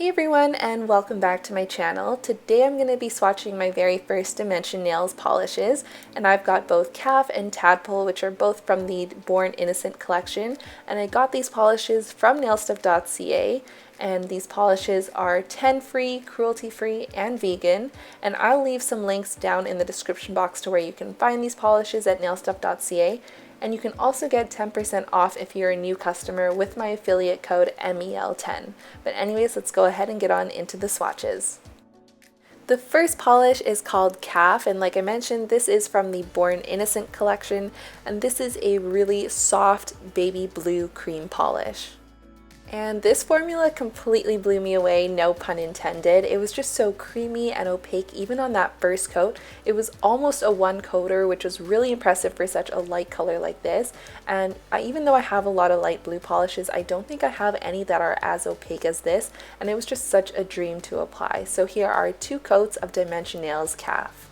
Hey everyone, and welcome back to my channel. Today I'm going to be swatching my very first Dimension Nails polishes, and I've got both Calf and Tadpole, which are both from the Born Innocent collection, and I got these polishes from NailStuff.ca, and these polishes are 10-free, cruelty-free, and vegan, and I'll leave some links down in the description box to where you can find these polishes at NailStuff.ca. And you can also get 10% off if you're a new customer with my affiliate code MEL10. But anyways, let's go ahead and get on into the swatches. The first polish is called Calf, and like I mentioned, this is from the Born Innocent collection, and this is a really soft baby blue cream polish. And this formula completely blew me away, no pun intended. It was just so creamy and opaque even on that first coat. It was almost a one coater, which was really impressive for such a light color like this. And even though I have a lot of light blue polishes, I don't think I have any that are as opaque as this, and it was just such a dream to apply. So here are 2 coats of Dimension Nails Calf.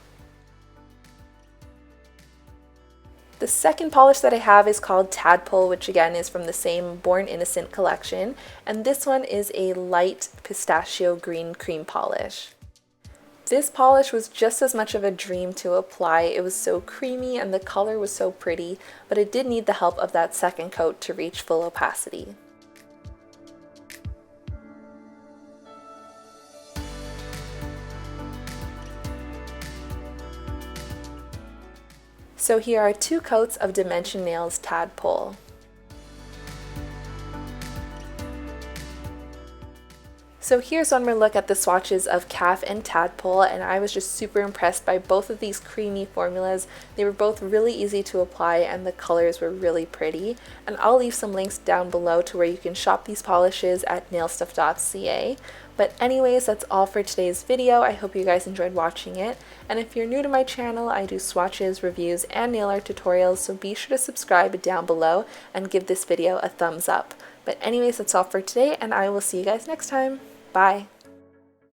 The second polish that I have is called Tadpole, which again is from the same Born Innocent collection, and this one is a light pistachio green cream polish. This polish was just as much of a dream to apply. It was so creamy and the color was so pretty, but it did need the help of that second coat to reach full opacity. So here are 2 coats of Dimension Nails Tadpole. So here's one more look at the swatches of Calf and Tadpole, and I was just super impressed by both of these creamy formulas. They were both really easy to apply and the colors were really pretty. And I'll leave some links down below to where you can shop these polishes at NailStuff.ca. But anyways, that's all for today's video. I hope you guys enjoyed watching it. And if you're new to my channel, I do swatches, reviews, and nail art tutorials, so be sure to subscribe down below and give this video a thumbs up. But anyways, that's all for today, and I will see you guys next time. Bye!